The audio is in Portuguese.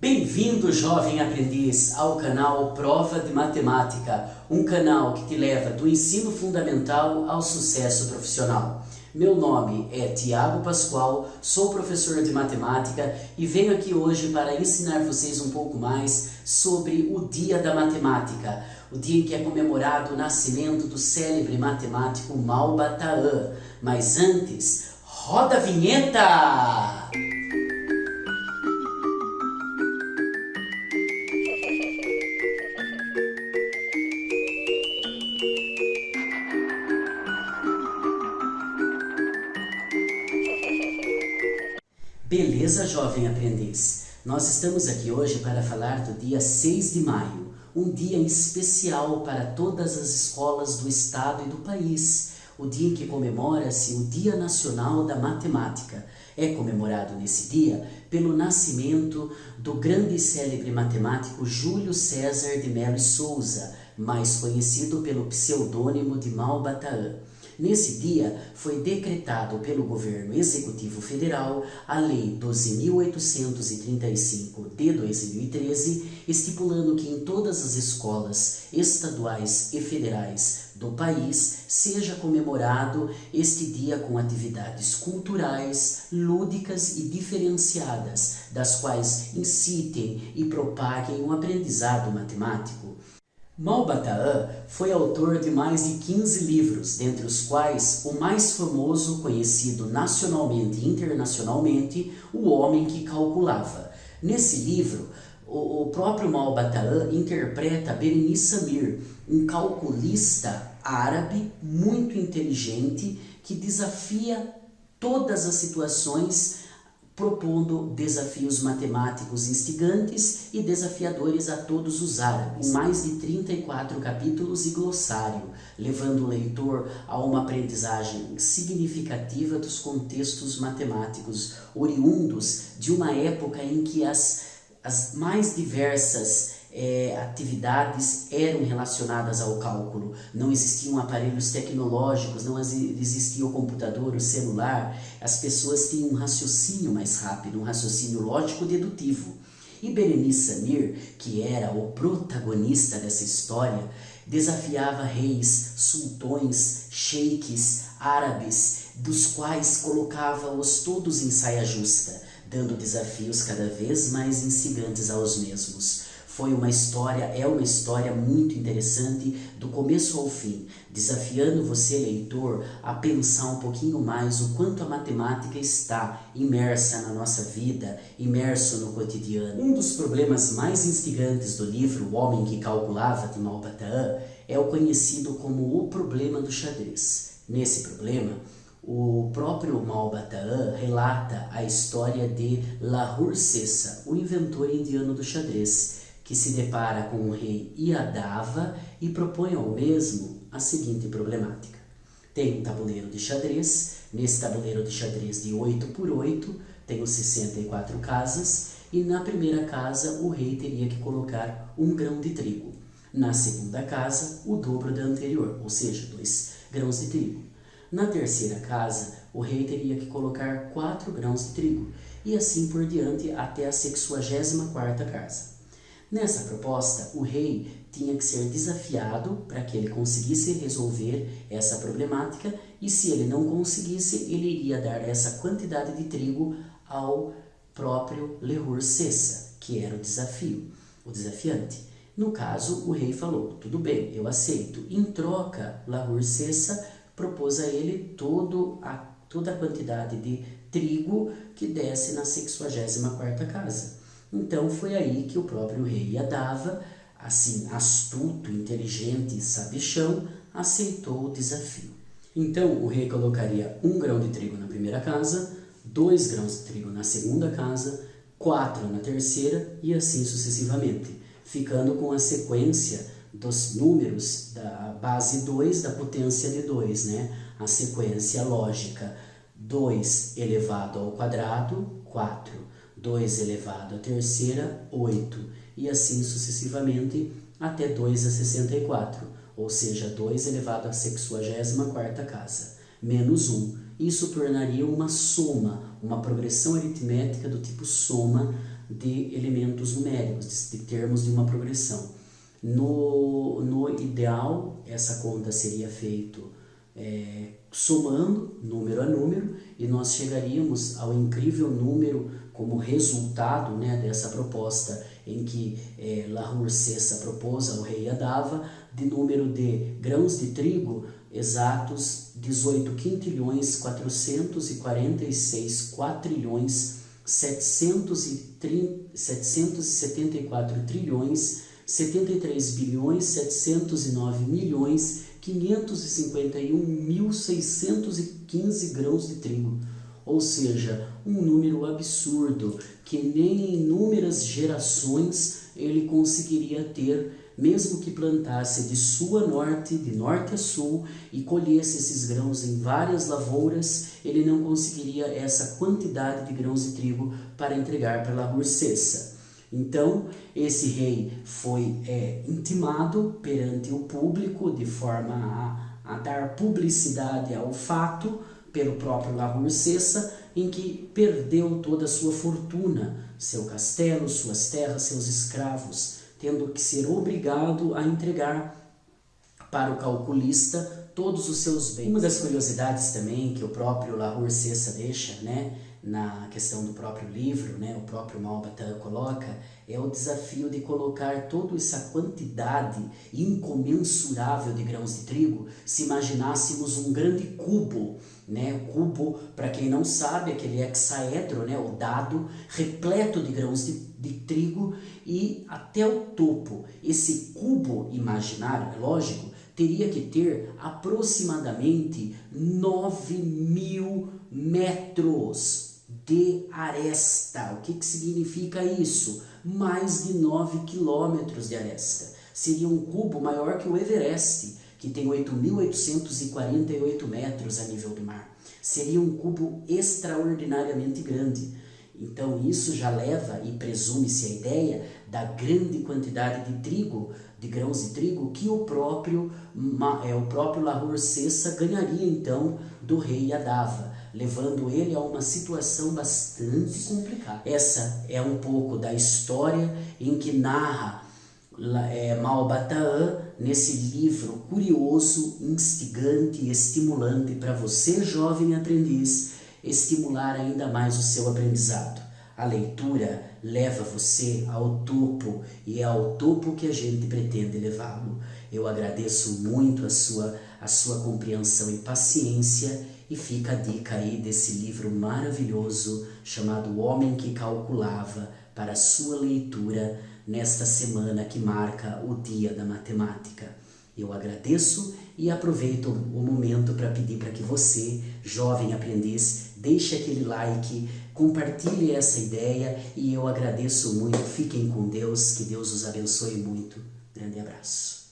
Bem-vindo, jovem aprendiz, ao canal Prova de Matemática, um canal que te leva do ensino fundamental ao sucesso profissional. Meu nome é Tiago Pascoal, sou professor de matemática e venho aqui hoje para ensinar vocês um pouco mais sobre o Dia da Matemática, o dia em que é comemorado o nascimento do célebre matemático Malba-Tahan. Mas antes, roda a vinheta! Beleza, jovem aprendiz? Nós estamos aqui hoje para falar do dia 6 de maio, um dia especial para todas as escolas do estado e do país, o dia em que comemora-se o Dia Nacional da Matemática. É comemorado nesse dia pelo nascimento do grande e célebre matemático Júlio César de Mello e Souza, mais conhecido pelo pseudônimo de Malba-Tahan. Nesse dia, foi decretado pelo Governo Executivo Federal a Lei 12.835 de 2013, estipulando que em todas as escolas estaduais e federais do país seja comemorado este dia com atividades culturais, lúdicas e diferenciadas, das quais incitem e propaguem o aprendizado matemático. Malba-Tahan foi autor de mais de 15 livros, dentre os quais o mais famoso, conhecido nacionalmente e internacionalmente, O Homem que Calculava. Nesse livro, o próprio Malba-Tahan interpreta Berenice Samir, um calculista árabe muito inteligente que desafia todas as situações, propondo desafios matemáticos instigantes e desafiadores a todos os árabes, mais de 34 capítulos e glossário, levando o leitor a uma aprendizagem significativa dos contextos matemáticos, oriundos de uma época em que as mais diversas atividades eram relacionadas ao cálculo. Não existiam aparelhos tecnológicos, não existia o computador, o celular. As pessoas tinham um raciocínio mais rápido, um raciocínio lógico-dedutivo. E Berenice Samir, que era o protagonista dessa história, desafiava reis, sultões, sheiks, árabes, dos quais colocava-os todos em saia justa, dando desafios cada vez mais instigantes aos mesmos. É uma história muito interessante do começo ao fim, desafiando você, leitor, a pensar um pouquinho mais o quanto a matemática está imersa na nossa vida, imerso no cotidiano. Um dos problemas mais instigantes do livro O Homem que Calculava, de Malba-Tahan, é o conhecido como o problema do xadrez. Nesse problema, o próprio Malba-Tahan relata a história de Lahur Sessa, o inventor indiano do xadrez, que se depara com o rei Yadava e propõe ao mesmo a seguinte problemática. Tem um tabuleiro de xadrez, nesse tabuleiro de xadrez de 8 por 8, tem os 64 casas, e na primeira casa o rei teria que colocar 1 grão de trigo. Na segunda casa, o dobro da anterior, ou seja, 2 grãos de trigo. Na terceira casa, o rei teria que colocar 4 grãos de trigo, e assim por diante até a 64ª casa. Nessa proposta, o rei tinha que ser desafiado para que ele conseguisse resolver essa problemática, e se ele não conseguisse, ele iria dar essa quantidade de trigo ao próprio Lahur Sessa, que era o desafiante. No caso, o rei falou, tudo bem, eu aceito. Em troca, Lahur Sessa propôs a ele toda a quantidade de trigo que desse na 64ª casa. Então foi aí que o próprio rei Yadava, assim astuto, inteligente e sabichão, aceitou o desafio. Então o rei colocaria 1 grão de trigo na primeira casa, 2 grãos de trigo na segunda casa, 4 na terceira e assim sucessivamente, ficando com a sequência dos números da base 2, da potência de 2, né? A sequência lógica 2 elevado ao quadrado, 4. 2 elevado à terceira, 8, e assim sucessivamente até 2 a 64, ou seja, 2 elevado à 64ª casa, menos 1. Isso tornaria uma soma, uma progressão aritmética do tipo soma de elementos numéricos, de termos de uma progressão. No ideal, essa conta seria feita somando número a número, e nós chegaríamos ao incrível número como resultado, né, dessa proposta em que Lahur Sessa propôs ao rei Yadava, de número de grãos de trigo exatos 18 quintilhões 446 quatrilhões 774 trilhões 73 bilhões 709 milhões 551.615 grãos de trigo, ou seja, um número absurdo que nem em inúmeras gerações ele conseguiria ter, mesmo que plantasse de sul a norte, de norte a sul, e colhesse esses grãos em várias lavouras, ele não conseguiria essa quantidade de grãos de trigo para entregar para Lahur Sessa. Então, esse rei foi intimado perante o público de forma a dar publicidade ao fato pelo próprio Lahur Sessa, em que perdeu toda a sua fortuna, seu castelo, suas terras, seus escravos, tendo que ser obrigado a entregar para o calculista todos os seus bens. Uma das curiosidades também que o próprio Lahur Sessa deixa, né, na questão do próprio livro, né, o próprio Mahobhata coloca, é o desafio de colocar toda essa quantidade incomensurável de grãos de trigo. Se imaginássemos um grande cubo, né, o cubo, para quem não sabe, aquele hexaedro, né, o dado, repleto de grãos de trigo, e até o topo, esse cubo imaginário, é lógico, teria que ter aproximadamente 9.000 metros de aresta. O que significa isso? Mais de 9 quilômetros de aresta. Seria um cubo maior que o Everest, que tem 8.848 metros a nível do mar. Seria um cubo extraordinariamente grande. Então isso já leva e presume-se a ideia da grande quantidade de trigo, de grãos de trigo, que o próprio Lahur Sessa ganharia então do rei Yadava, levando ele a uma situação bastante complicada. Essa é um pouco da história em que narra Mahobhata nesse livro curioso, instigante e estimulante para você, jovem aprendiz, estimular ainda mais o seu aprendizado. A leitura leva você ao topo, e é ao topo que a gente pretende levá-lo. Eu agradeço muito a sua compreensão e paciência, e fica a dica aí desse livro maravilhoso chamado O Homem que Calculava, para a sua leitura nesta semana que marca o Dia da Matemática. Eu agradeço e aproveito o momento para pedir para que você, jovem aprendiz, deixe aquele like, compartilhe essa ideia, e eu agradeço muito. Fiquem com Deus, que Deus os abençoe muito. Grande abraço.